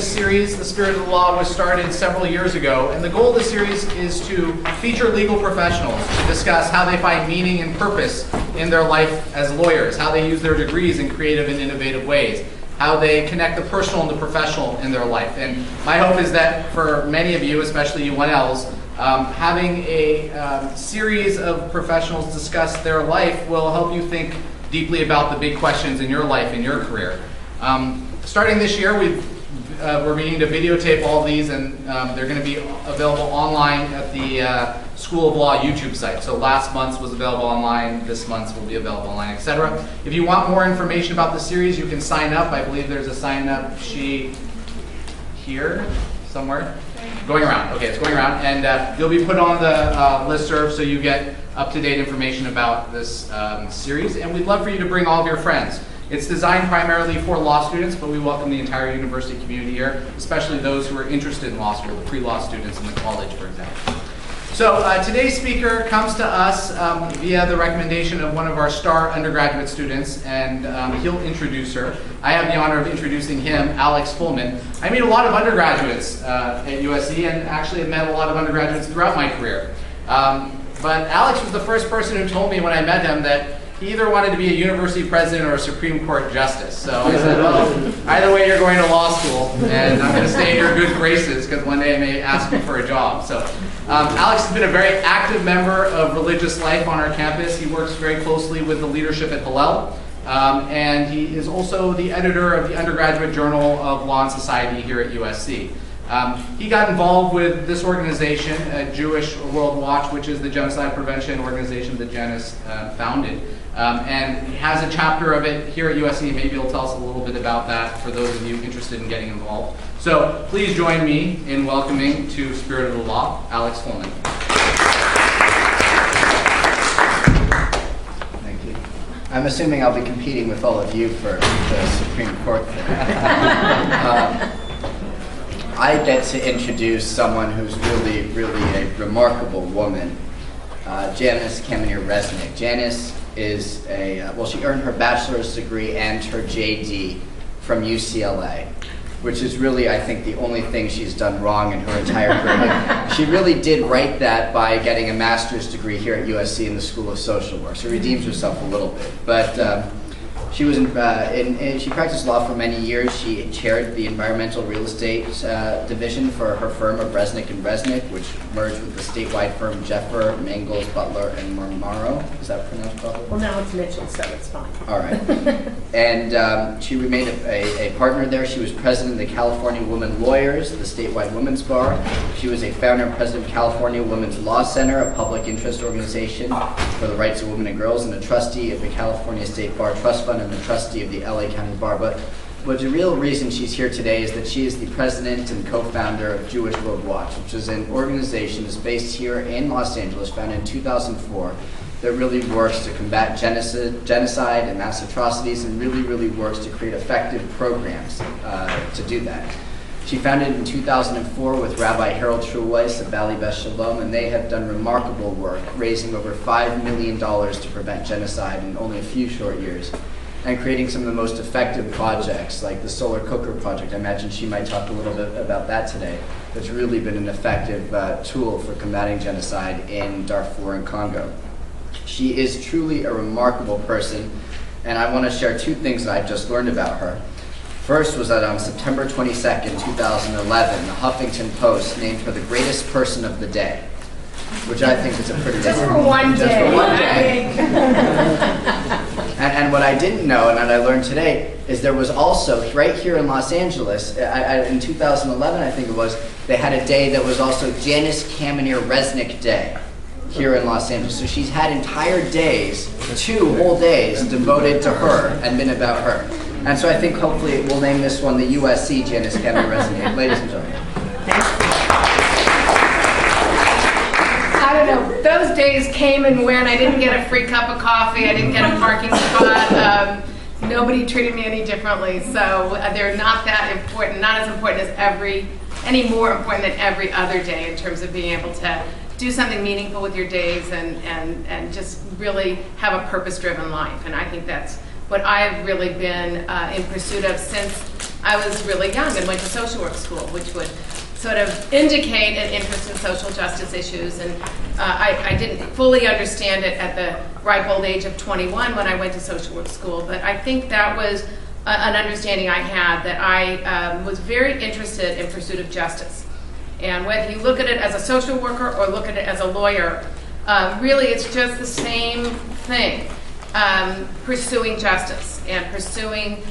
this series, The Spirit of the Law, was started several years ago, and the goal of the series is to feature legal professionals to discuss how they find meaning and purpose in their life as lawyers, how they use their degrees in creative and innovative ways, how they connect the personal and the professional in their life. And my hope is that for many of you, especially you 1Ls, having a series of professionals discuss their life will help you think deeply about the big questions in your life and your career. Starting this year, we're beginning to videotape all of these, and they're going to be available online at the School of Law YouTube site. So last month's was available online, this month's will be available online, etc. If you want more information about the series, you can sign up. I believe there's a sign-up sheet here somewhere. Going around. Okay, it's going around. And you'll be put on the listserv so you get up-to-date information about this series. And we'd love for you to bring all of your friends. It's designed primarily for law students, but we welcome the entire university community here, especially those who are interested in law school, the pre-law students in the college, for example. So today's speaker comes to us via the recommendation of one of our star undergraduate students, and he'll introduce her. I have the honor of introducing him, Alex Fullman. I meet a lot of undergraduates at USC, and actually have met a lot of undergraduates throughout my career. But Alex was the first person who told me when I met him that he either wanted to be a university president or a Supreme Court justice. So I said, well, either way you're going to law school, and I'm going to stay in your good graces because one day I may ask you for a job. So Alex has been a very active member of religious life on our campus. He works very closely with the leadership at Hillel, and he is also the editor of the undergraduate journal of Law and Society here at USC. He got involved with this organization, Jewish World Watch, which is the genocide prevention organization that Janice founded. And he has a chapter of it here at USC. Maybe he'll tell us a little bit about that for those of you interested in getting involved. So please join me in welcoming to Spirit of the Law, Alex Fullman. Thank you. I'm assuming I'll be competing with all of you for the Supreme Court. I get to introduce someone who's really a remarkable woman, Janice Kamenir-Reznik. Janice is she earned her bachelor's degree and her JD from UCLA, which is really, I think, the only thing she's done wrong in her entire career. She really did right that by getting a master's degree here at USC in the School of Social Work. She redeems herself a little bit, but she was she practiced law for many years. She chaired the environmental real estate division for her firm of Reznik and Reznik, which merged with the statewide firm Mangels, Butler and Marmaro. Is that pronounced properly? Well, now it's Mitchell, so it's fine. All right. And she remained a partner there. She was president of the California Women Lawyers, the statewide women's bar. She was a founder and president of California Women's LawCenter, a public interest organization for the rights of women and girls, and a trustee of the California State Bar Trust Fund and the trustee of the LA County Bar. But the real reason she's here today is that she is the president and co-founder of Jewish World Watch, which is an organization that's based here in Los Angeles, founded in 2004, that really works to combat genocide and mass atrocities, and really works to create effective programs to do that. She founded in 2004 with Rabbi Harold Truweiss of Valley Beth Shalom, and they have done remarkable work, raising over $5 million to prevent genocide in only a few short years, and creating some of the most effective projects, like the Solar Cooker Project. I imagine she might talk a little bit about that today. That's really been an effective tool for combating genocide in Darfur and Congo. She is truly a remarkable person, and I want to share two things that I've just learned about her. First was that on September 22nd, 2011, the Huffington Post named her the greatest person of the day, which I think is a pretty... Just for one day. Just for one day. And what I didn't know, and that I learned today, is there was also, right here in Los Angeles, in 2011, I think it was, they had a day that was also Janice Kamenir-Reznik Day here in Los Angeles. So she's had entire days, 2 whole days, devoted to her and been about her. And so I think hopefully we'll name this one the USC Janice Kamenir-Reznik. Ladies and gentlemen. I don't know, those days came and went. I didn't get a free cup of coffee. I didn't get a parking spot. Nobody treated me any differently. So they're not that important, not as important as any more important than every other day in terms of being able to do something meaningful with your days and just really have a purpose-driven life. And I think that's what I've really been in pursuit of since I was really young and went to social work school, which would sort of indicate an interest in social justice issues. And I didn't fully understand it at the ripe old age of 21 when I went to social work school, but I think that was an understanding I had, that I was very interested in pursuit of justice. And whether you look at it as a social worker or look at it as a lawyer, really it's just the same thing, pursuing justice and pursuing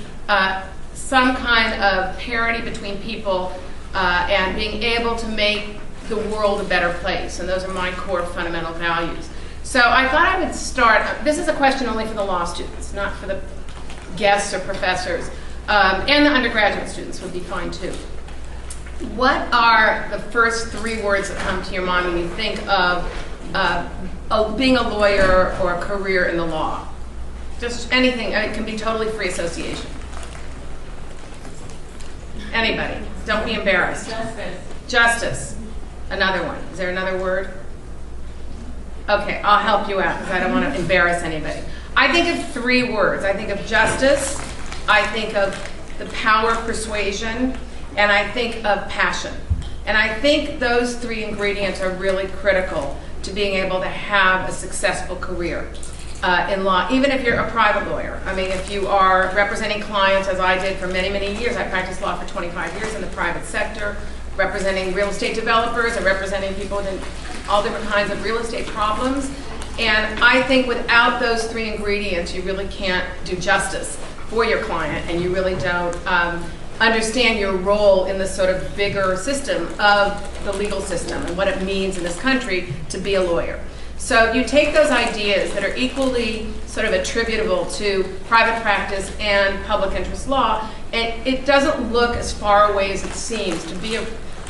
some kind of parity between people and being able to make the world a better place. And those are my core fundamental values. So I thought I would start, this is a question only for the law students, not for the guests or professors, and the undergraduate students would be fine too. What are the first 3 words that come to your mind when you think of being a lawyer or a career in the law? Just anything, it can be totally free association. Anybody, don't be embarrassed. Justice. Justice, another one. Is there another word? Okay, I'll help you out because I don't want to embarrass anybody. I think of 3 words. I think of justice, I think of the power of persuasion, and I think of passion. And I think those 3 ingredients are really critical to being able to have a successful career in law, even if you're a private lawyer. I mean, if you are representing clients, as I did for many, many years. I practiced law for 25 years in the private sector, representing real estate developers and representing people in all different kinds of real estate problems. And I think without those 3 ingredients, you really can't do justice for your client, and you really don't understand your role in this sort of bigger system of the legal system and what it means in this country to be a lawyer. So you take those ideas that are equally sort of attributable to private practice and public interest law, and it doesn't look as far away as it seems to be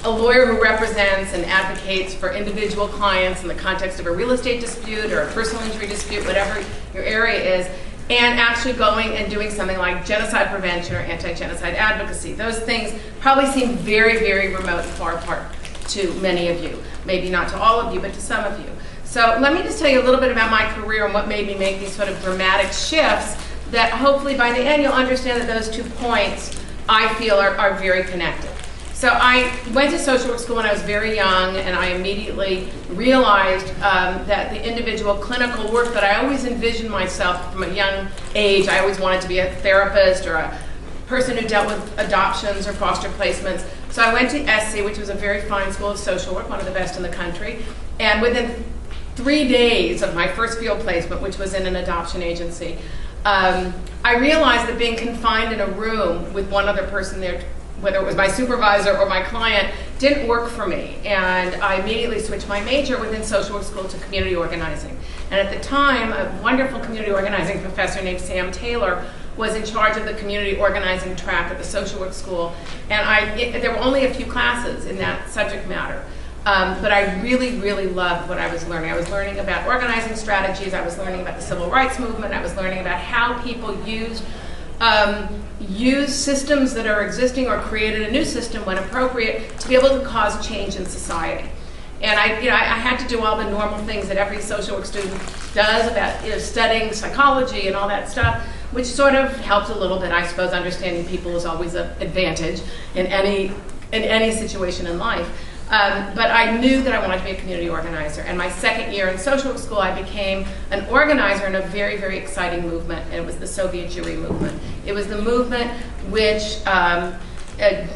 a lawyer who represents and advocates for individual clients in the context of a real estate dispute or a personal injury dispute, whatever your area is, and actually going and doing something like genocide prevention or anti-genocide advocacy. Those things probably seem very, very remote and far apart to many of you. Maybe not to all of you, but to some of you. So let me just tell you a little bit about my career and what made me make these sort of dramatic shifts that hopefully by the end you'll understand that those 2 points I feel are very connected. So I went to social work school when I was very young, and I immediately realized that the individual clinical work that I always envisioned myself from a young age, I always wanted to be a therapist or a person who dealt with adoptions or foster placements. So I went to SC, which was a very fine school of social work, one of the best in the country, and within 3 days of my first field placement, which was in an adoption agency, I realized that being confined in a room with one other person there, whether it was my supervisor or my client, didn't work for me. And I immediately switched my major within social work school to community organizing. And at the time, a wonderful community organizing professor named Sam Taylor was in charge of the community organizing track at the social work school. And there were only a few classes in that subject matter. But I really, really loved what I was learning. I was learning about organizing strategies. I was learning about the civil rights movement. I was learning about how people use systems that are existing or created a new system when appropriate to be able to cause change in society. And I had to do all the normal things that every social work student does about studying psychology and all that stuff, which sort of helped a little bit. I suppose understanding people is always an advantage in any situation in life. But I knew that I wanted to be a community organizer. And my second year in social work school, I became an organizer in a very, very exciting movement. And it was the Soviet Jewry movement. It was the movement which,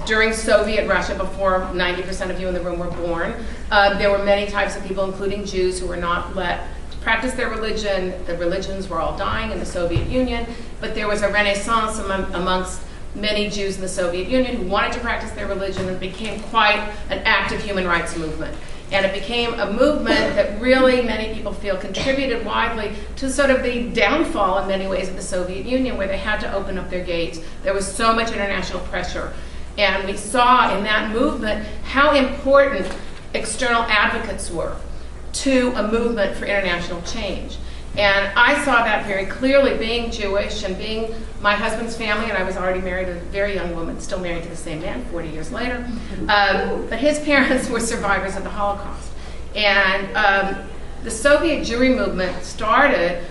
during Soviet Russia, before 90% of you in the room were born, there were many types of people, including Jews, who were not let to practice their religion. The religions were all dying in the Soviet Union. But there was a renaissance amongst many Jews in the Soviet Union who wanted to practice their religion, and became quite an active human rights movement. And it became a movement that really many people feel contributed widely to sort of the downfall in many ways of the Soviet Union, where they had to open up their gates. There was so much international pressure. And we saw in that movement how important external advocates were to a movement for international change. And I saw that very clearly, being Jewish and being my husband's family, and I was already married to a very young woman, still married to the same man 40 years later. But his parents were survivors of the Holocaust. And the Soviet Jewry movement started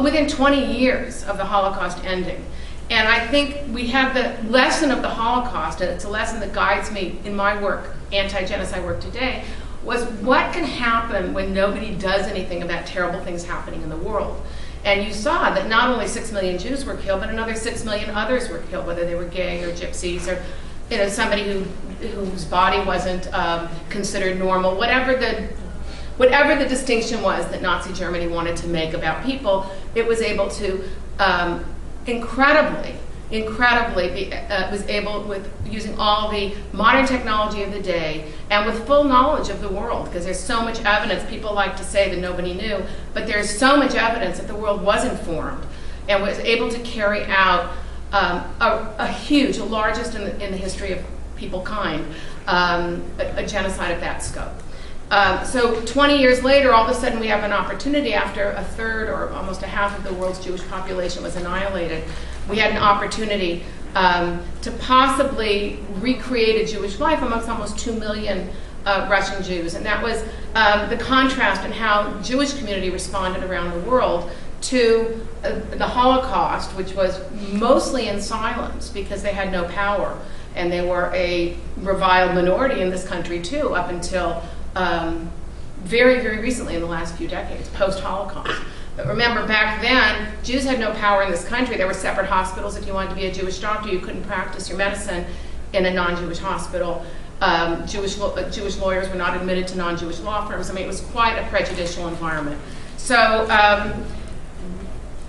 within 20 years of the Holocaust ending. And I think we have the lesson of the Holocaust, and it's a lesson that guides me in my work, anti-genocide work today, was what can happen when nobody does anything about terrible things happening in the world. And you saw that not only 6 million Jews were killed, but another 6 million others were killed, whether they were gay or gypsies or somebody whose body wasn't considered normal, whatever the distinction was that Nazi Germany wanted to make about people, it was able to incredibly was able, with using all the modern technology of the day and with full knowledge of the world, because there's so much evidence. People like to say that nobody knew, but there's so much evidence that the world was informed and was able to carry out a huge, the largest in the history of peoplekind, a genocide of that scope. So 20 years later, all of a sudden we have an opportunity, after a third or almost a half of the world's Jewish population was annihilated, we had an opportunity to possibly recreate a Jewish life amongst almost 2 million Russian Jews. And that was the contrast in how the Jewish community responded around the world to the Holocaust, which was mostly in silence because they had no power. And they were a reviled minority in this country too, up until very, very recently, in the last few decades, post-Holocaust. But remember, back then, Jews had no power in this country. There were separate hospitals. If you wanted to be a Jewish doctor, you couldn't practice your medicine in a non-Jewish hospital. Jewish lawyers were not admitted to non-Jewish law firms. I mean, it was quite a prejudicial environment. So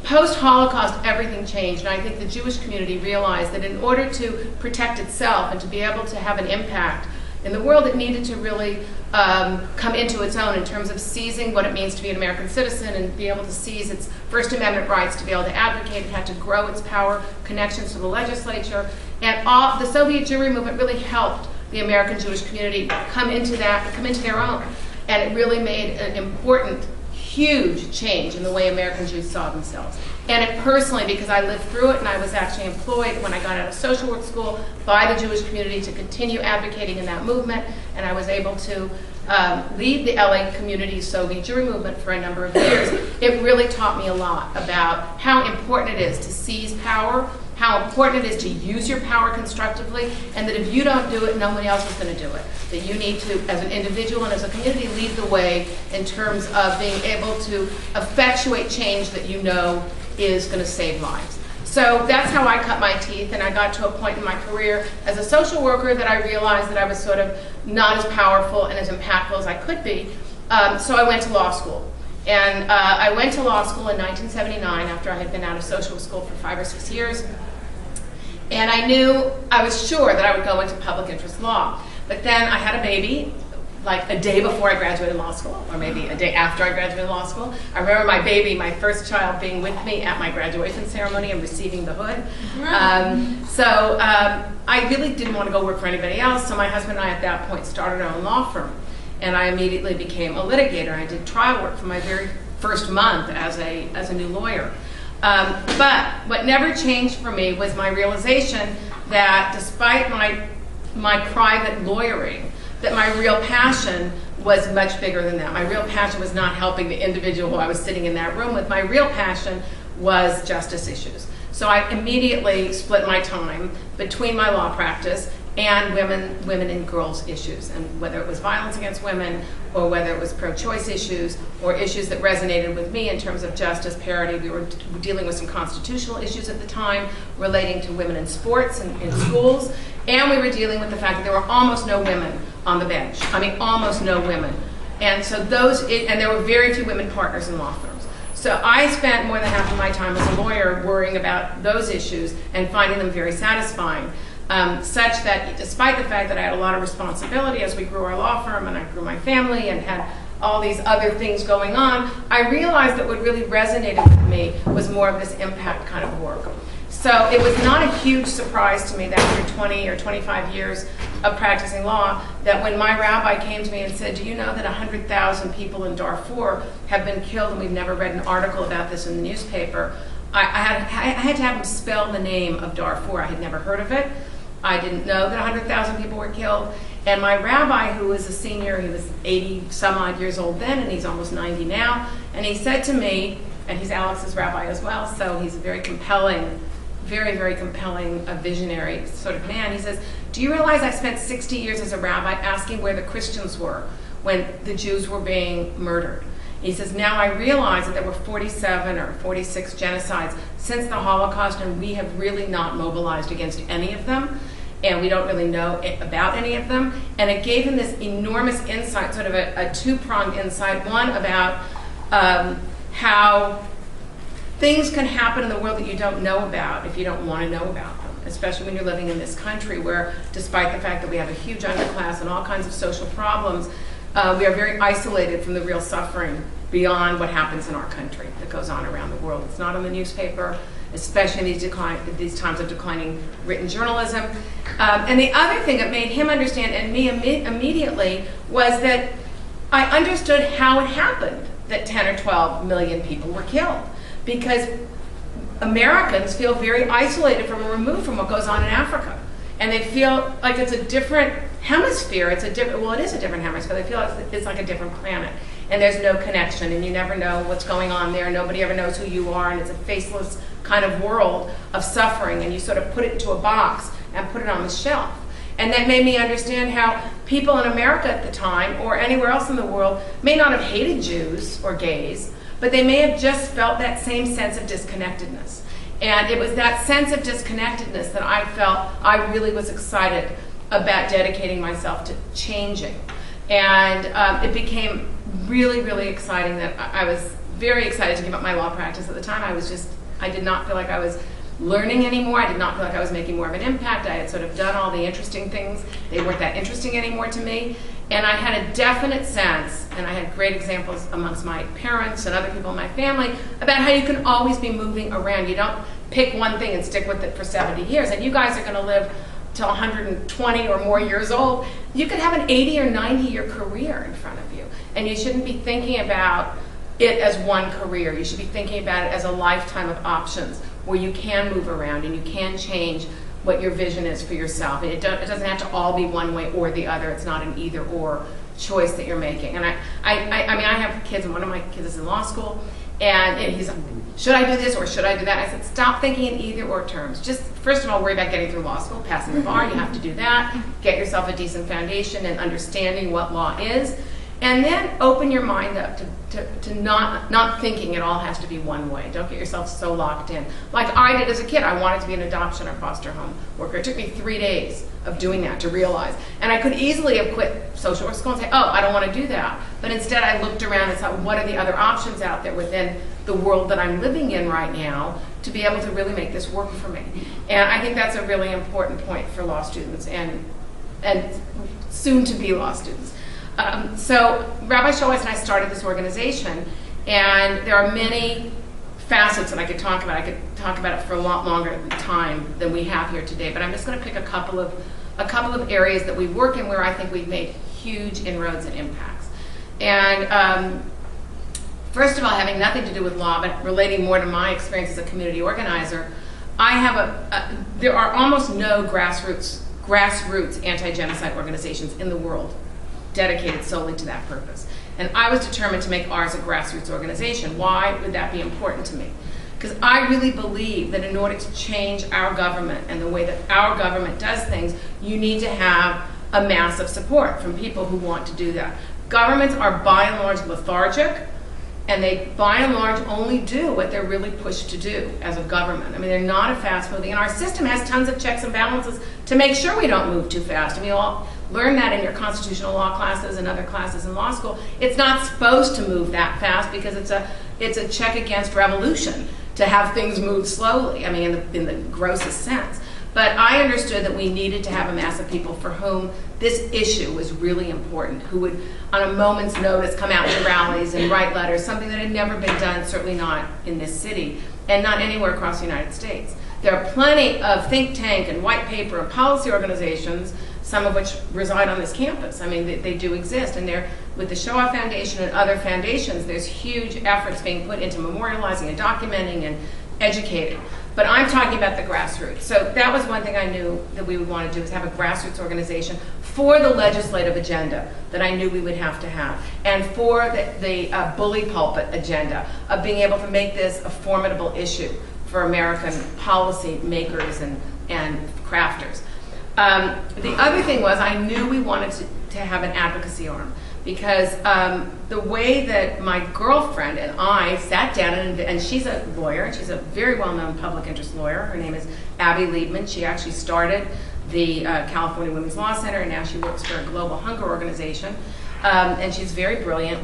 post-Holocaust, everything changed, and I think the Jewish community realized that in order to protect itself and to be able to have an impact in the world, it needed to really come into its own in terms of seizing what it means to be an American citizen and be able to seize its First Amendment rights to be able to advocate. It had to grow its power, connections to the legislature, and the Soviet Jewry movement really helped the American Jewish community come into their own, and it really made an important, huge change in the way American Jews saw themselves. And it personally, because I lived through it and I was actually employed when I got out of social work school by the Jewish community to continue advocating in that movement, and I was able to lead the LA community Soviet Jewry movement for a number of years. It really taught me a lot about how important it is to seize power, how important it is to use your power constructively, and that if you don't do it, nobody else is going to do it. That you need to, as an individual and as a community, lead the way in terms of being able to effectuate change that you know is going to save lives. So that's how I cut my teeth, and I got to a point in my career as a social worker that I realized that I was sort of not as powerful and as impactful as I could be. So I went to law school. And I went to law school in 1979 after I had been out of social school for 5 or 6 years. And I was sure that I would go into public interest law. But then I had a baby, like a day before I graduated law school, or maybe a day after I graduated law school. I remember my baby, my first child, being with me at my graduation ceremony and receiving the hood. So I really didn't want to go work for anybody else, so my husband and I at that point started our own law firm. And I immediately became a litigator. I did trial work for my very first month as a new lawyer. But what never changed for me was my realization that despite my private lawyering, that my real passion was much bigger than that. My real passion was not helping the individual who I was sitting in that room with. My real passion was justice issues. So I immediately split my time between my law practice and women and girls issues, and whether it was violence against women or whether it was pro-choice issues or issues that resonated with me in terms of justice, parity. We were dealing with some constitutional issues at the time relating to women in sports and in schools, and we were dealing with the fact that there were almost no women on the bench. I mean, almost no women. And so and there were very few women partners in law firms. So I spent more than half of my time as a lawyer worrying about those issues and finding them very satisfying. Such that despite the fact that I had a lot of responsibility as we grew our law firm and I grew my family and had all these other things going on, I realized that what really resonated with me was more of this impact kind of work. So it was not a huge surprise to me that after 20 or 25 years of practicing law, that when my rabbi came to me and said, do you know that 100,000 people in Darfur have been killed and we've never read an article about this in the newspaper, I had to have him spell the name of Darfur. I had never heard of it. I didn't know that 100,000 people were killed. And my rabbi, who was a senior, he was 80 some odd years old then, and he's almost 90 now, and he said to me, and he's Alex's rabbi as well, so he's a very compelling very, very compelling, a visionary sort of man. He says, do you realize I spent 60 years as a rabbi asking where the Christians were when the Jews were being murdered? He says, now I realize that there were 47 or 46 genocides since the Holocaust, and we have really not mobilized against any of them, and we don't really know about any of them. And it gave him this enormous insight, sort of a two-pronged insight. One, about how things can happen in the world that you don't know about if you don't want to know about them, especially when you're living in this country where, despite the fact that we have a huge underclass and all kinds of social problems, we are very isolated from the real suffering beyond what happens in our country that goes on around the world. It's not in the newspaper, especially in these times of declining written journalism. And the other thing that made him understand, and me immediately, was that I understood how it happened that 10 or 12 million people were killed. Because Americans feel very isolated from and removed from what goes on in Africa. And they feel like it's a different hemisphere. It is a different hemisphere. They feel like it's like a different planet. And there's no connection, and you never know what's going on there. Nobody ever knows who you are, and it's a faceless kind of world of suffering, and you sort of put it into a box and put it on the shelf. And that made me understand how people in America at the time, or anywhere else in the world, may not have hated Jews or gays, but they may have just felt that same sense of disconnectedness. And it was that sense of disconnectedness that I felt I really was excited about dedicating myself to changing. And it became really, really exciting that I was very excited to give up my law practice at the time. I did not feel like I was learning anymore. I did not feel like I was making more of an impact. I had sort of done all the interesting things. They weren't that interesting anymore to me. And I had a definite sense, and I had great examples amongst my parents and other people in my family, about how you can always be moving around. You don't pick one thing and stick with it for 70 years. And you guys are going to live till 120 or more years old. You could have an 80 or 90-year career in front of you. And you shouldn't be thinking about it as one career. You should be thinking about it as a lifetime of options where you can move around and you can change what your vision is for yourself. It doesn't have to all be one way or the other. It's not an either or choice that you're making. And I mean, I have kids, and one of my kids is in law school, and he's like, should I do this or should I do that? I said, stop thinking in either or terms. Just, first of all, worry about getting through law school, passing the bar. You have to do that. Get yourself a decent foundation and understanding what law is. And then open your mind up to not thinking it all has to be one way. Don't get yourself so locked in. Like I did as a kid, I wanted to be an adoption or foster home worker. It took me 3 days of doing that to realize. And I could easily have quit social work school and say, oh, I don't want to do that. But instead I looked around and thought, what are the other options out there within the world that I'm living in right now to be able to really make this work for me? And I think that's a really important point for law students and soon to be law students. So Rabbi Schulweis and I started this organization, and there are many facets that I could talk about. I could talk about it for a lot longer time than we have here today, but I'm just going to pick a couple of areas that we work in where I think we've made huge inroads and impacts. And first of all, having nothing to do with law, but relating more to my experience as a community organizer, I have there are almost no grassroots anti-genocide organizations in the world dedicated solely to that purpose. And I was determined to make ours a grassroots organization. Why would that be important to me? Because I really believe that in order to change our government and the way that our government does things, you need to have a massive support from people who want to do that. Governments are by and large lethargic, and they by and large only do what they're really pushed to do as a government. I mean, they're not a fast moving, and our system has tons of checks and balances to make sure we don't move too fast. And we all learn that in your constitutional law classes and other classes in law school. It's not supposed to move that fast because it's a check against revolution to have things move slowly, I mean, in the grossest sense. But I understood that we needed to have a mass of people for whom this issue was really important, who would, on a moment's notice, come out to rallies and write letters, something that had never been done, certainly not in this city, and not anywhere across the United States. There are plenty of think tank and white paper and policy organizations, some of which reside on this campus. I mean, they do exist, and they're, with the Shoah Foundation and other foundations, there's huge efforts being put into memorializing and documenting and educating. But I'm talking about the grassroots. So that was one thing I knew that we would want to do, is have a grassroots organization for the legislative agenda that I knew we would have to have, and for the bully pulpit agenda of being able to make this a formidable issue for American policy makers and crafters. The other thing was I knew we wanted to have an advocacy arm, because the way that my girlfriend and I sat down, and she's a lawyer, and she's a very well-known public interest lawyer. Her name is Abby Liebman. She actually started the California Women's Law Center, and now she works for a global hunger organization. And she's very brilliant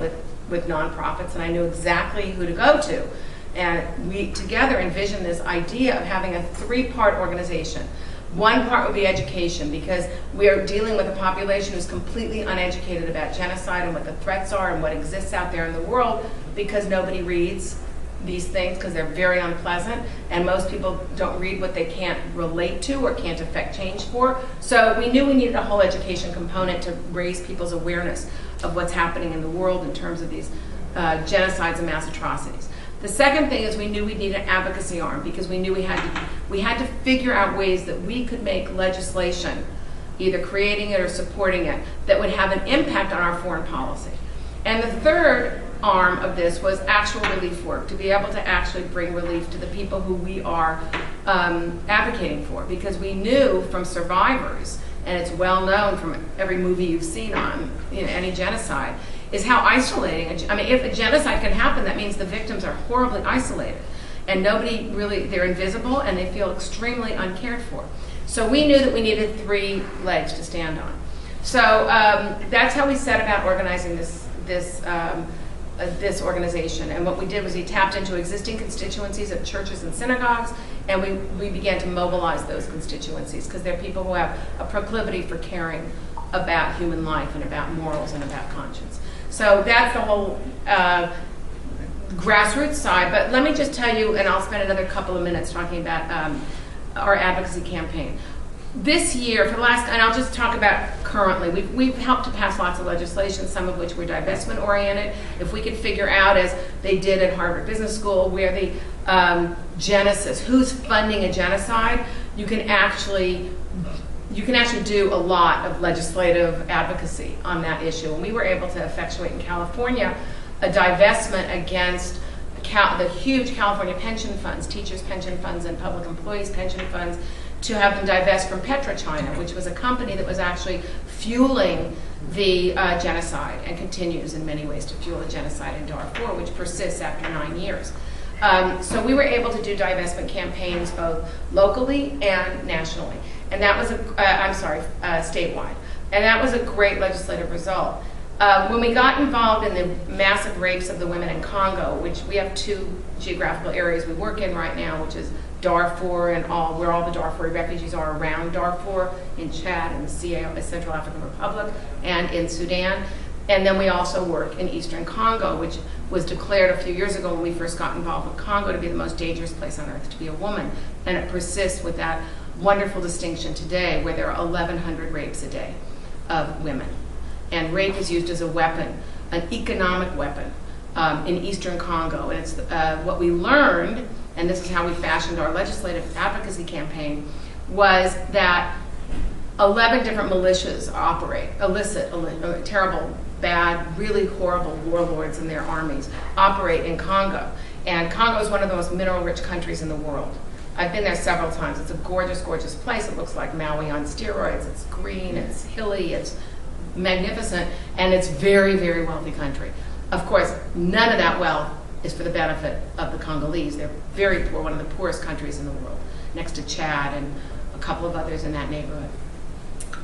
with nonprofits, and I knew exactly who to go to. And we together envisioned this idea of having a three-part organization. One part would be education, because we are dealing with a population who's completely uneducated about genocide and what the threats are and what exists out there in the world, because nobody reads these things because they're very unpleasant, and most people don't read what they can't relate to or can't affect change for. So we knew we needed a whole education component to raise people's awareness of what's happening in the world in terms of these genocides and mass atrocities. The second thing is we knew we needed an advocacy arm, because we knew we had to figure out ways that we could make legislation, either creating it or supporting it, that would have an impact on our foreign policy. And the third arm of this was actual relief work, to be able to actually bring relief to the people who we are advocating for, because we knew from survivors, and it's well known from every movie you've seen on any genocide, is how isolating. If a genocide can happen, that means the victims are horribly isolated, and nobody really, they're invisible, and they feel extremely uncared for. So we knew that we needed three legs to stand on. So that's how we set about organizing this organization. And what we did was we tapped into existing constituencies of churches and synagogues, and we began to mobilize those constituencies, because they're people who have a proclivity for caring about human life and about morals and about conscience. So that's the whole grassroots side. But let me just tell you, and I'll spend another couple of minutes talking about our advocacy campaign. This year, for the last, and I'll just talk about currently, we've helped to pass lots of legislation, some of which were divestment oriented. If we could figure out, as they did at Harvard Business School, where the genesis, who's funding a genocide, you can actually do a lot of legislative advocacy on that issue. And we were able to effectuate in California a divestment against the huge California pension funds, teachers' pension funds and public employees' pension funds, to have them divest from PetroChina, which was a company that was actually fueling the genocide and continues in many ways to fuel the genocide in Darfur, which persists after 9 years. So we were able to do divestment campaigns both locally and nationally. And that was statewide. And that was a great legislative result. When we got involved in the massive rapes of the women in Congo, which we have 2 geographical areas we work in right now, which is Darfur and where all the Darfuri refugees are around Darfur, in Chad and the Central African Republic, and in Sudan. And then we also work in Eastern Congo, which was declared a few years ago when we first got involved with Congo to be the most dangerous place on earth to be a woman. And it persists with that wonderful distinction today, where there are 1,100 rapes a day of women. And rape is used as a weapon, an economic weapon, in Eastern Congo. And it's what we learned, and this is how we fashioned our legislative advocacy campaign, was that 11 different militias operate, terrible, bad, really horrible warlords and their armies operate in Congo. And Congo is one of the most mineral-rich countries in the world. I've been there several times. It's a gorgeous, gorgeous place. It looks like Maui on steroids. It's green, it's hilly, it's magnificent, and it's very, very wealthy country. Of course, none of that wealth is for the benefit of the Congolese. They're very poor, one of the poorest countries in the world, next to Chad and a couple of others in that neighborhood.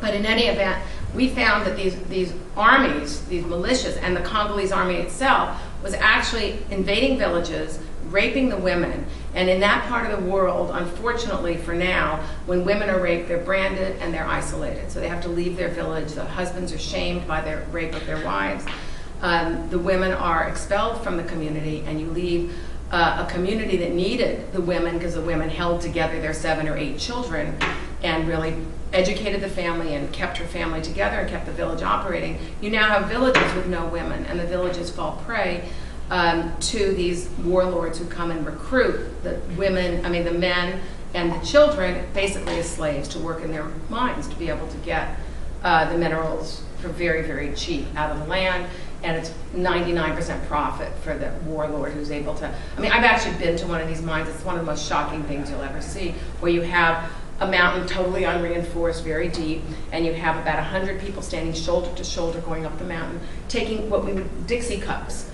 But in any event, we found that these armies, these militias, and the Congolese army itself was actually invading villages, raping the women. And in that part of the world, unfortunately for now, when women are raped, they're branded and they're isolated. So they have to leave their village. The husbands are shamed by their rape of their wives. The women are expelled from the community, and you leave a community that needed the women, because the women held together their 7 or 8 children and really educated the family and kept her family together and kept the village operating. You now have villages with no women, and the villages fall prey to these warlords who come and recruit the men and the children, basically as slaves, to work in their mines to be able to get the minerals for very, very cheap out of the land. and it's 99% profit for the warlord who's able to. I mean, I've actually been to one of these mines. It's one of the most shocking things you'll ever see, where you have a mountain totally unreinforced, very deep, and you have about 100 people standing shoulder to shoulder going up the mountain, taking what we would Dixie cups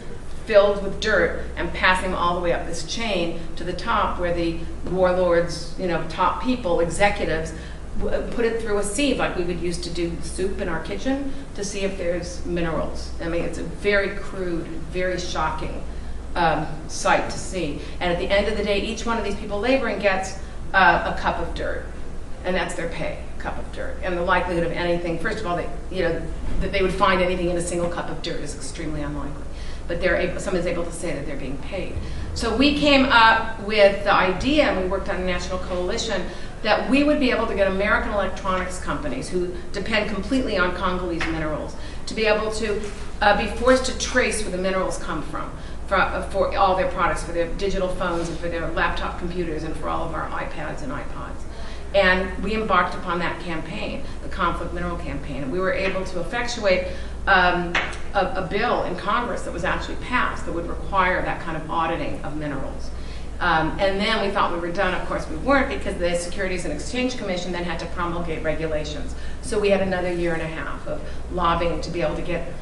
filled with dirt and passing them all the way up this chain to the top, where the warlords, top people, executives, put it through a sieve like we would use to do soup in our kitchen to see if there's minerals. I mean, it's a very crude, very shocking sight to see. And at the end of the day, each one of these people laboring gets a cup of dirt, and that's their pay, a cup of dirt. And the likelihood of anything, first of all, that they would find anything in a single cup of dirt is extremely unlikely. But someone's able to say that they're being paid. So we came up with the idea, and we worked on a national coalition, that we would be able to get American electronics companies who depend completely on Congolese minerals to be able to be forced to trace where the minerals come from for all their products, for their digital phones and for their laptop computers and for all of our iPads and iPods. And we embarked upon that campaign, the Conflict Mineral Campaign, and we were able to effectuate a bill in Congress that was actually passed that would require that kind of auditing of minerals. And then we thought we were done. Of course we weren't, because the Securities and Exchange Commission then had to promulgate regulations. So we had another 1.5 years of lobbying to be able to get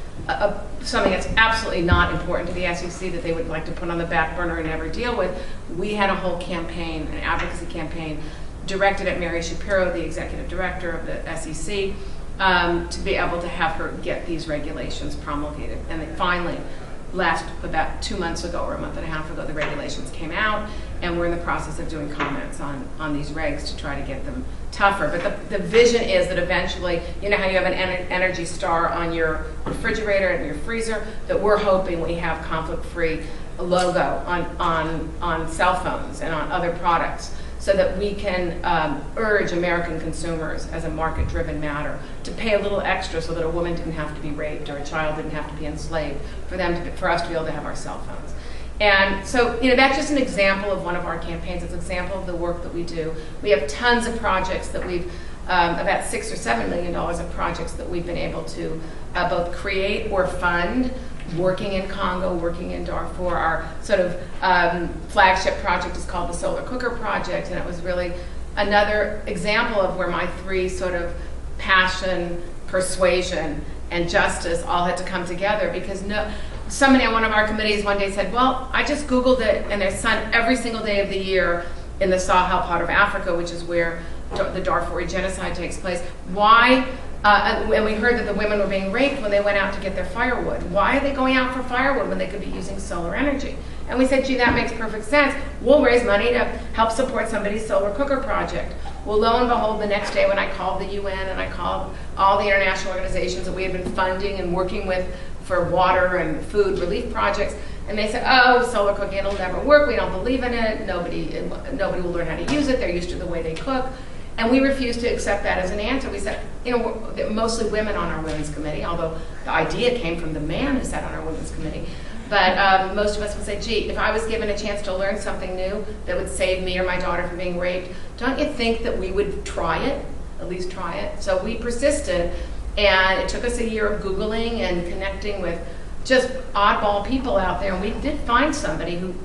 something that's absolutely not important to the SEC that they would like to put on the back burner and never deal with. We had a whole campaign, an advocacy campaign, directed at Mary Shapiro, the executive director of the SEC, to be able to have her get these regulations promulgated. And they finally, about 2 months ago or a month and a half ago, the regulations came out, and we're in the process of doing comments on these regs to try to get them tougher. But the vision is that eventually, you know how you have an Energy Star on your refrigerator and your freezer, that we're hoping we have conflict-free logo on cell phones and on other products, so that we can urge American consumers, as a market-driven matter, to pay a little extra so that a woman didn't have to be raped or a child didn't have to be enslaved for us to be able to have our cell phones. And so, that's just an example of one of our campaigns. It's an example of the work that we do. We have tons of projects that we've, about $6 or $7 million of projects that we've been able to both create or fund, working in Congo, working in Darfur. Our sort of flagship project is called the Solar Cooker Project, and it was really another example of where my three sort of passion, persuasion, and justice all had to come together, because somebody on one of our committees one day said, well, I just Googled it, and there's sun every single day of the year in the Sahel part of Africa, which is where the Darfuri genocide takes place. Why? And we heard that the women were being raped when they went out to get their firewood. Why are they going out for firewood when they could be using solar energy? And we said, gee, that makes perfect sense. We'll raise money to help support somebody's solar cooker project. Well, lo and behold, the next day when I called the UN and I called all the international organizations that we had been funding and working with for water and food relief projects, and they said, oh, solar cooking, it'll never work. We don't believe in it. Nobody will learn how to use it. They're used to the way they cook. And we refused to accept that as an answer. We said, mostly women on our women's committee, although the idea came from the man who sat on our women's committee. But most of us would say, gee, if I was given a chance to learn something new that would save me or my daughter from being raped, don't you think that we would try it, at least try it? So we persisted, and it took us 1 year of Googling and connecting with just oddball people out there. And we did find somebody who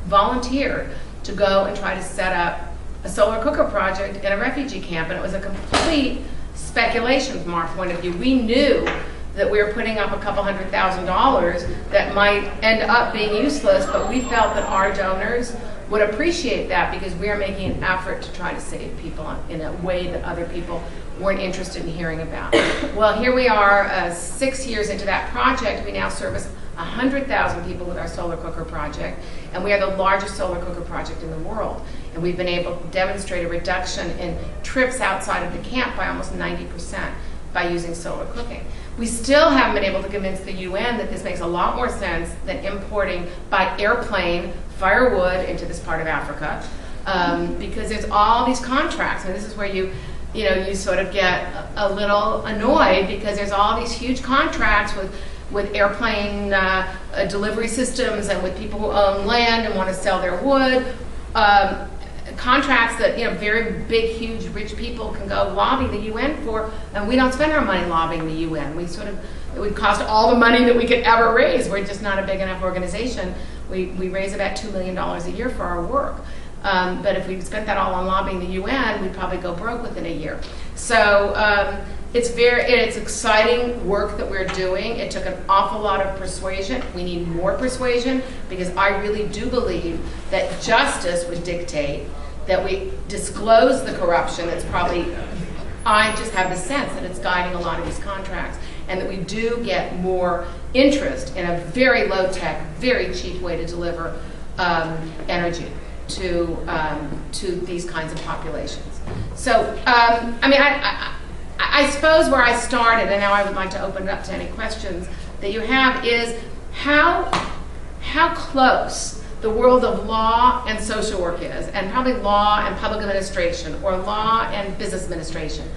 volunteered to go and try to set up a solar cooker project in a refugee camp, and it was a complete speculation from our point of view. We knew that we were putting up a couple $100,000 that might end up being useless, but we felt that our donors would appreciate that, because we are making an effort to try to save people in a way that other people weren't interested in hearing about. Well, here we are, 6 years into that project. We now service 100,000 people with our solar cooker project, and we are the largest solar cooker project in the world. And we've been able to demonstrate a reduction in trips outside of the camp by almost 90% by using solar cooking. We still haven't been able to convince the UN that this makes a lot more sense than importing by airplane firewood into this part of Africa, because there's all these contracts, and this is where you sort of get a little annoyed, because there's all these huge contracts with airplane delivery systems and with people who own land and want to sell their wood. contracts that, you know, very big, huge, rich people can go lobby the UN for, and we don't spend our money lobbying the UN. We sort of, it would cost all the money that we could ever raise. We're just not a big enough organization. We raise about $2 million a year for our work. But if we spent that all on lobbying the UN, we'd probably go broke within a year. So it's exciting work that we're doing. It took an awful lot of persuasion. We need more persuasion, because I really do believe that justice would dictate that we disclose the corruption that's probably, I just have the sense that it's guiding a lot of these contracts, and that we do get more interest in a very low-tech, very cheap way to deliver energy to these kinds of populations. So, I mean, I suppose where I started, and now I would like to open it up to any questions that you have, is how close the world of law and social work is, and probably law and public administration, or law and business administration.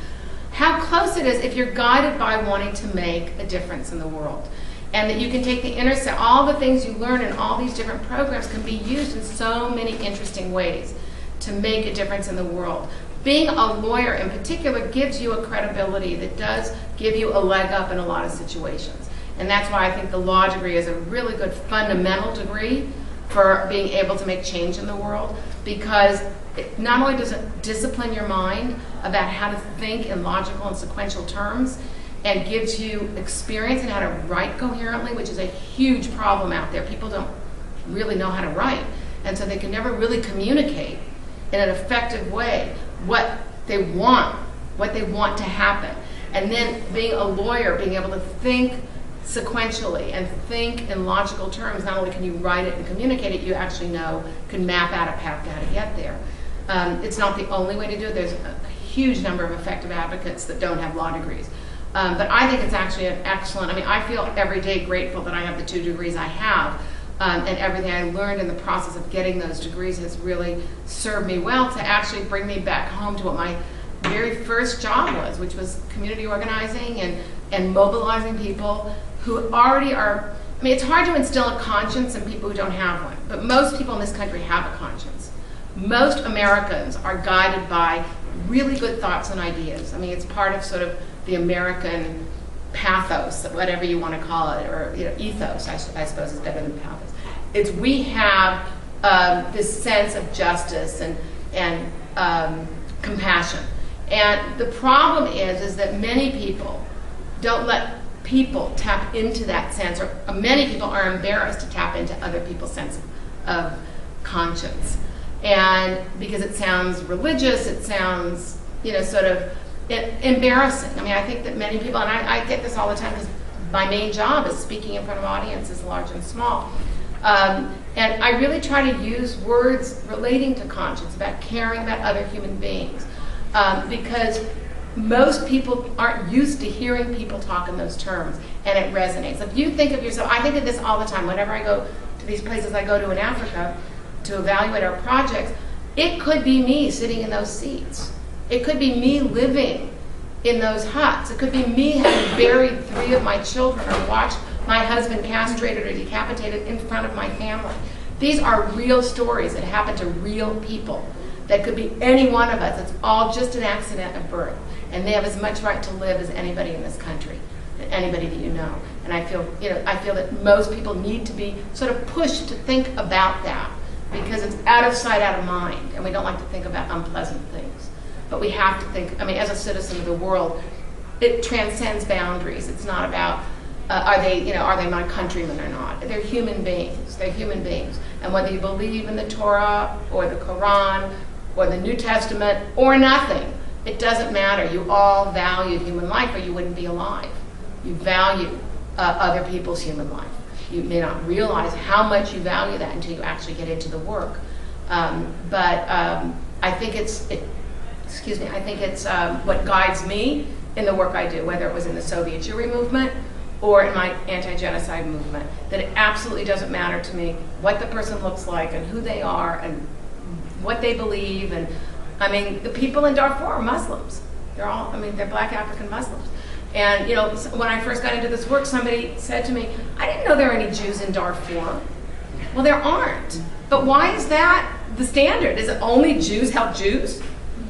How close it is if you're guided by wanting to make a difference in the world. And that you can take the all the things you learn in all these different programs can be used in so many interesting ways to make a difference in the world. Being a lawyer in particular gives you a credibility that does give you a leg up in a lot of situations. And that's why I think the law degree is a really good fundamental degree for being able to make change in the world, because it not only does it discipline your mind about how to think in logical and sequential terms, and gives you experience in how to write coherently, which is a huge problem out there. People don't really know how to write, and so they can never really communicate in an effective way what they want to happen. And then being a lawyer, being able to think sequentially and think in logical terms, not only can you write it and communicate it, you actually can map out a path to how to get there. It's not the only way to do it. There's a huge number of effective advocates that don't have law degrees. But I think it's actually an excellent, I mean, I feel every day grateful that I have the 2 degrees I have, and everything I learned in the process of getting those degrees has really served me well to actually bring me back home to what my very first job was, which was community organizing and mobilizing people who already are, I mean, it's hard to instill a conscience in people who don't have one, but most people in this country have a conscience. Most Americans are guided by really good thoughts and ideas. I mean, it's part of sort of the American pathos, whatever you want to call it, or ethos, I suppose is better than pathos. It's we have this sense of justice and compassion. And the problem is that many people don't let people tap into that sense, or many people are embarrassed to tap into other people's sense of conscience. And because it sounds religious, it sounds, sort of embarrassing. I mean, I think that many people, and I get this all the time because my main job is speaking in front of audiences large and small. And I really try to use words relating to conscience, about caring about other human beings, because most people aren't used to hearing people talk in those terms, and it resonates. If you think of yourself, I think of this all the time. Whenever I go to these places I go to in Africa to evaluate our projects, it could be me sitting in those seats. It could be me living in those huts. It could be me having buried 3 of my children, or watched my husband castrated or decapitated in front of my family. These are real stories that happen to real people. That could be any one of us. It's all just an accident of birth. And they have as much right to live as anybody in this country, anybody that you know. And I feel that most people need to be sort of pushed to think about that, because it's out of sight, out of mind, and we don't like to think about unpleasant things. But we have to think, I mean, as a citizen of the world, it transcends boundaries. It's not about, are they my countrymen or not? They're human beings. They're human beings. And whether you believe in the Torah or the Quran or the New Testament or nothing, it doesn't matter. You all value human life, or you wouldn't be alive. You value other people's human life. You may not realize how much you value that until you actually get into the work. But I think it's what guides me in the work I do, whether it was in the Soviet Jewry movement or in my anti-genocide movement, that it absolutely doesn't matter to me what the person looks like and who they are and what they believe. And I mean, the people in Darfur are Muslims. They're Black African Muslims. And when I first got into this work, somebody said to me, I didn't know there were any Jews in Darfur. Well, there aren't. But why is that? the standard? Is it only Jews help Jews?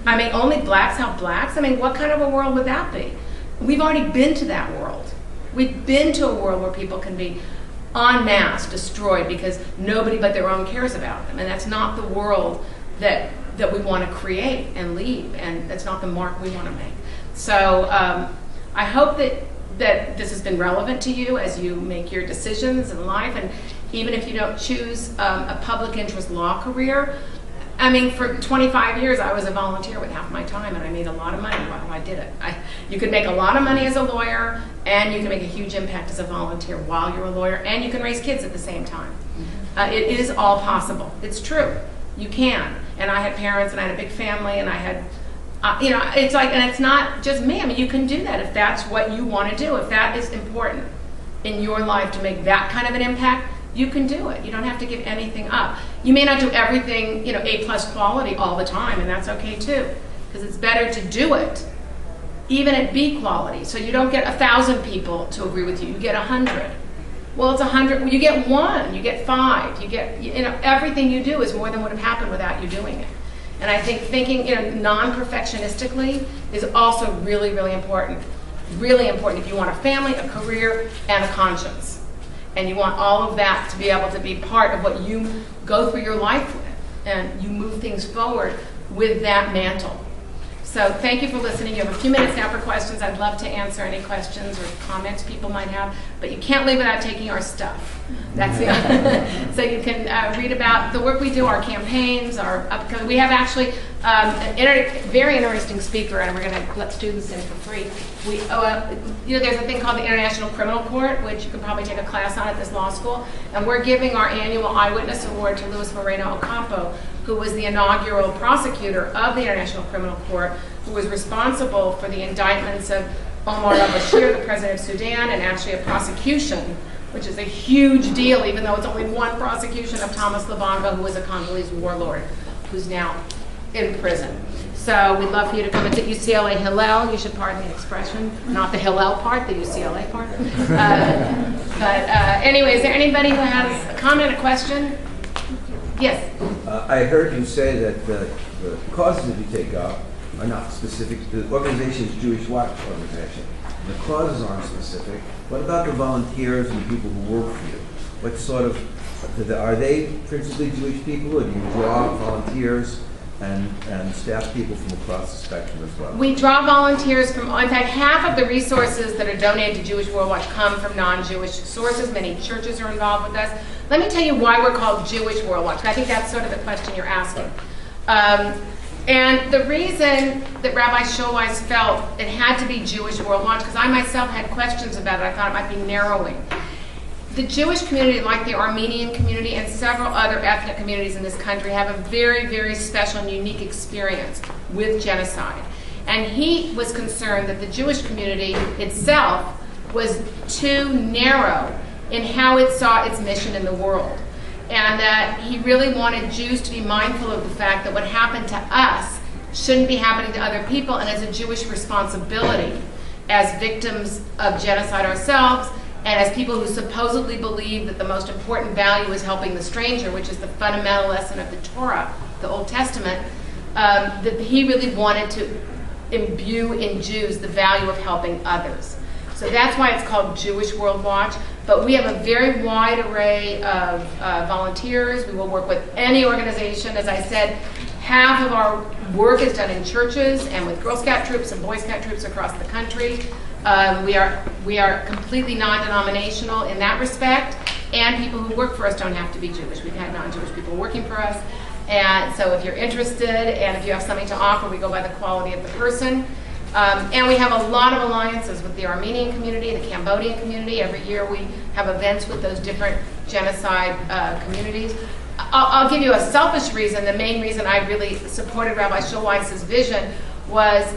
I mean, only blacks help blacks? I mean, what kind of a world would that be? We've already been to that world. We've been to a world where people can be en masse destroyed because nobody but their own cares about them. And that's not the world that we want to create and leave, and that's not the mark we want to make. So I hope that this has been relevant to you as you make your decisions in life, and even if you don't choose a public interest law career. I mean, for 25 years, I was a volunteer with half my time, and I made a lot of money while I did it. You could make a lot of money as a lawyer, and you can make a huge impact as a volunteer while you're a lawyer, and you can raise kids at the same time. It is all possible. It's true. You can. And I had parents, and I had a big family, and I had, it's like, and it's not just me. I mean, you can do that if that's what you want to do. If that is important in your life to make that kind of an impact, you can do it. You don't have to give anything up. You may not do everything, A+ quality all the time, and that's okay too, because it's better to do it, even at B quality. So you don't get 1,000 people to agree with you. You get 100. Well, it's 100. You get 1. You get 5. You get, everything you do is more than would have happened without you doing it. And I think thinking, non-perfectionistically is also really, really important. Really important if you want a family, a career, and a conscience. And you want all of that to be able to be part of what you go through your life with, and you move things forward with that mantle. So thank you for listening. You have a few minutes now for questions. I'd love to answer any questions or comments people might have, but you can't leave without taking our stuff. That's it. So you can read about the work we do, our campaigns, our upcoming. We have actually a very interesting speaker, and we're going to let students in for free. There's a thing called the International Criminal Court, which you can probably take a class on at this law school, and we're giving our annual Eyewitness Award to Luis Moreno Ocampo, who was the inaugural prosecutor of the International Criminal Court, who was responsible for the indictments of Omar al-Bashir, the president of Sudan, and actually a prosecution, which is a huge deal, even though it's only one prosecution, of Thomas Lubanga, who was a Congolese warlord, who's now in prison. So we'd love for you to come. It's at UCLA Hillel. You should pardon the expression. Not the Hillel part, the UCLA part. Anyway, is there anybody who has a comment, a question? Yes. I heard you say that the causes that you take up are not specific. The organization is Jewish Watch organization. The causes aren't specific. What about the volunteers and the people who work for you? What sort of, are they principally Jewish people, or do you draw volunteers and staff people from across the spectrum as well? We draw volunteers from, in fact, half of the resources that are donated to Jewish World Watch come from non-Jewish sources. Many churches are involved with us. Let me tell you why we're called Jewish World Watch. I think that's sort of the question you're asking. And the reason that Rabbi Schulweis felt it had to be Jewish World Watch, because I myself had questions about it. I thought it might be narrowing. The Jewish community, like the Armenian community and several other ethnic communities in this country, have a very, very special and unique experience with genocide. And he was concerned that the Jewish community itself was too narrow in how it saw its mission in the world. And that he really wanted Jews to be mindful of the fact that what happened to us shouldn't be happening to other people, and as a Jewish responsibility, as victims of genocide ourselves, and as people who supposedly believe that the most important value is helping the stranger, which is the fundamental lesson of the Torah, the Old Testament, that he really wanted to imbue in Jews the value of helping others. So that's why it's called Jewish World Watch. But we have a very wide array of volunteers. We will work with any organization. As I said, half of our work is done in churches and with Girl Scout troops and Boy Scout troops across the country. We are completely non-denominational in that respect, and people who work for us don't have to be Jewish. We've had non-Jewish people working for us. And so if you're interested and if you have something to offer, we go by the quality of the person. And we have a lot of alliances with the Armenian community, the Cambodian community. Every year we have events with those different genocide communities. I'll give you a selfish reason. The main reason I really supported Rabbi Schulweis's vision was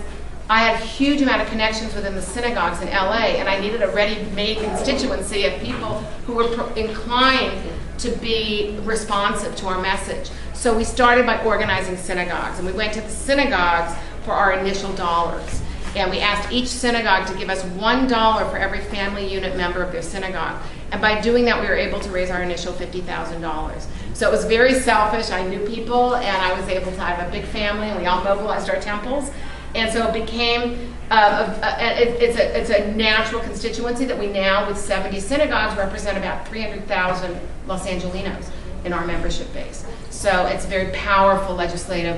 I had a huge amount of connections within the synagogues in LA, and I needed a ready-made constituency of people who were inclined to be responsive to our message. So we started by organizing synagogues, and we went to the synagogues for our initial dollars. And we asked each synagogue to give us $1 for every family unit member of their synagogue. And by doing that, we were able to raise our initial $50,000. So it was very selfish. I knew people, and I was able to have a big family, and we all mobilized our temples. And so it became, it's a natural constituency that we now, with 70 synagogues, represent about 300,000 Los Angelinos in our membership base. So it's a very powerful legislative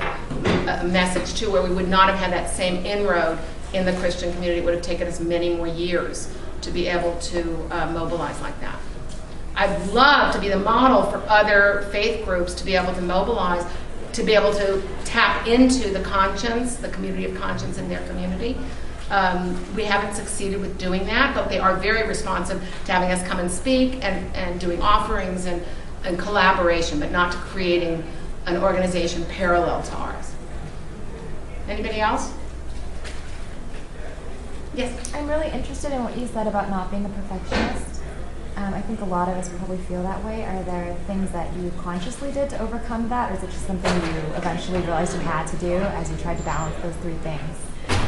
message, too, where we would not have had that same inroad in the Christian community. It would have taken us many more years to be able to mobilize like that. I'd love to be the model for other faith groups to be able to mobilize, to be able to tap into the conscience, the community of conscience in their community. We haven't succeeded with doing that, but they are very responsive to having us come and speak and doing offerings and collaboration, but not to creating an organization parallel to ours. Anybody else? Yes? I'm really interested in what you said about not being a perfectionist. I think a lot of us probably feel that way. Are there things that you consciously did to overcome that, or is it just something you eventually realized you had to do as you tried to balance those three things?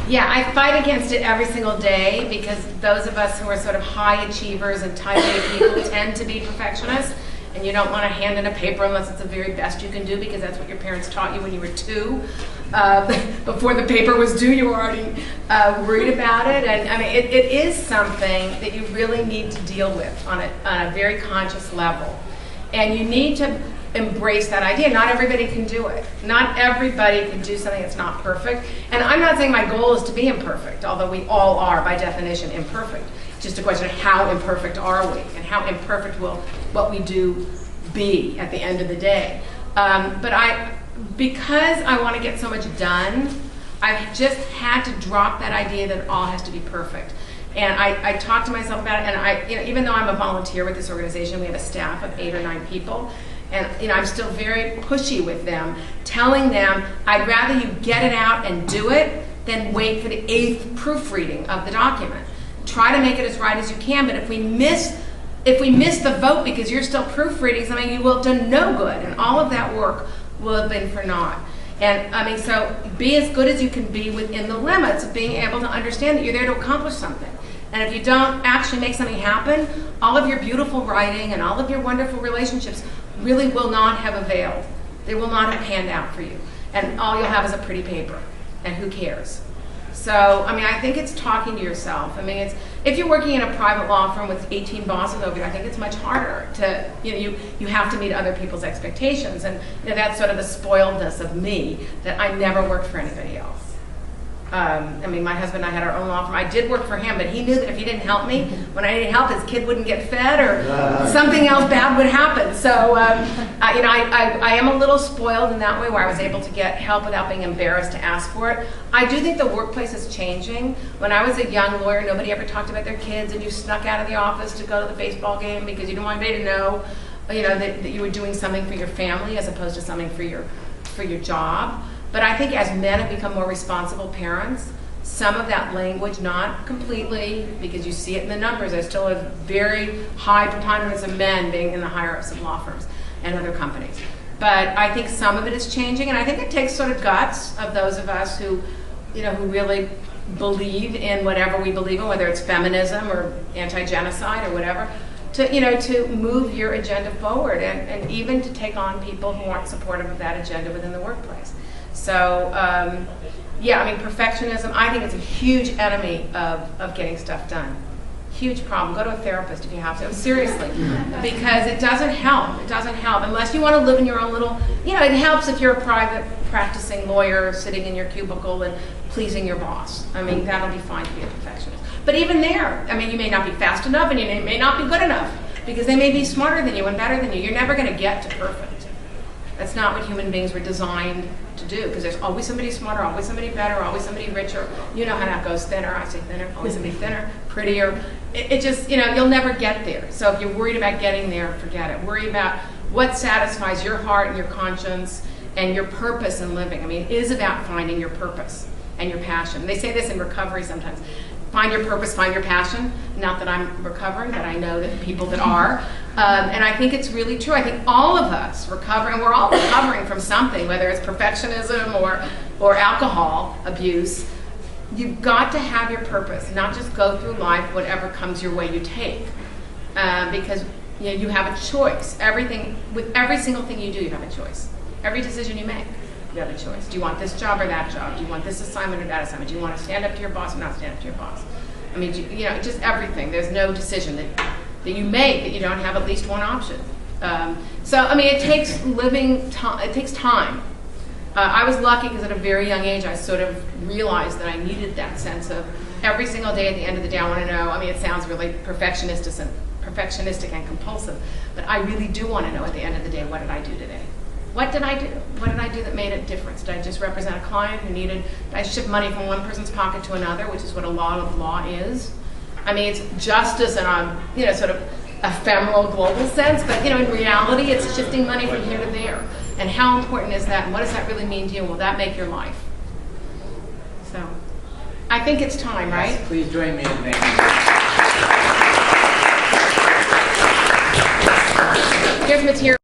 Yeah, I fight against it every single day, because those of us who are sort of high achievers and type A people tend to be perfectionists, and you don't want to hand in a paper unless it's the very best you can do, because that's what your parents taught you when you were 2. Before the paper was due, you were already worried about it. And I mean, it is something that you really need to deal with on a very conscious level. And you need to embrace that idea. Not everybody can do it. Not everybody can do something that's not perfect. And I'm not saying my goal is to be imperfect, although we all are, by definition, imperfect. It's just a question of how imperfect are we, and how imperfect will what we do be at the end of the day. Because I want to get so much done, I've just had to drop that idea that it all has to be perfect. And I talk to myself about it, and even though I'm a volunteer with this organization, we have a staff of 8 or 9 people, and I'm still very pushy with them, telling them I'd rather you get it out and do it than wait for the 8th proofreading of the document. Try to make it as right as you can, but if we miss the vote because you're still proofreading something, you will have done no good, and all of that work will have been for naught. And I mean, so be as good as you can be within the limits of being able to understand that you're there to accomplish something. And if you don't actually make something happen, all of your beautiful writing and all of your wonderful relationships really will not have availed. They will not have panned out for you. And all you'll have is a pretty paper. And who cares? So, I mean, I think it's talking to yourself. I mean, if you're working in a private law firm with 18 bosses over you, I think it's much harder to, you have to meet other people's expectations. And that's sort of the spoiledness of me, that I never worked for anybody else. I mean, my husband and I had our own law firm. I did work for him, but he knew that if he didn't help me, when I needed help, his kid wouldn't get fed or something else bad would happen. So, I am a little spoiled in that way, where I was able to get help without being embarrassed to ask for it. I do think the workplace is changing. When I was a young lawyer, nobody ever talked about their kids, and you snuck out of the office to go to the baseball game because you didn't want anybody to know, that you were doing something for your family as opposed to something for your job. But I think as men have become more responsible parents, some of that language, not completely, because you see it in the numbers, there's still a very high preponderance of men being in the higher-ups of law firms and other companies. But I think some of it is changing, and I think it takes sort of guts of those of us who really believe in whatever we believe in, whether it's feminism or anti-genocide or whatever, to move your agenda forward, and even to take on people who aren't supportive of that agenda within the workplace. So, yeah, I mean, perfectionism, I think it's a huge enemy of getting stuff done. Huge problem. Go to a therapist if you have to. Seriously. Because it doesn't help. It doesn't help. Unless you want to live in your own little, it helps if you're a private practicing lawyer sitting in your cubicle and pleasing your boss. I mean, that'll be fine to be a perfectionist. But even there, I mean, you may not be fast enough and you may not be good enough, because they may be smarter than you and better than you. You're never going to get to perfect. That's not what human beings were designed to do, because there's always somebody smarter, always somebody better, always somebody richer. You know how that goes, thinner, I say thinner, always somebody thinner, prettier. It just, you'll never get there. So if you're worried about getting there, forget it. Worry about what satisfies your heart and your conscience and your purpose in living. I mean, it is about finding your purpose and your passion. They say this in recovery sometimes. Find your purpose, find your passion. Not that I'm recovering, but I know that people that are. And I think it's really true. I think all of us recover, and we're all recovering from something, whether it's perfectionism or alcohol abuse. You've got to have your purpose, not just go through life, whatever comes your way you take. because you have a choice. With every single thing you do, you have a choice. Every decision you make, you have a choice. Do you want this job or that job? Do you want this assignment or that assignment? Do you want to stand up to your boss or not stand up to your boss? I mean, just everything. There's no decision that you make that you don't have at least one option. So, I mean, it takes it takes time. I was lucky because at a very young age, I sort of realized that I needed that sense of every single day at the end of the day, I want to know. I mean, it sounds really perfectionistic and compulsive, but I really do want to know at the end of the day, what did I do today? What did I do? What did I do that made a difference? Did I just represent a client who did I shift money from one person's pocket to another, which is what a lot of law is? I mean, it's justice in a, sort of ephemeral global sense, but, in reality, it's shifting money from here to there. And how important is that? And what does that really mean to you? Will that make your life? So, I think it's time, right? Yes, please join me in thanking you. Here's material.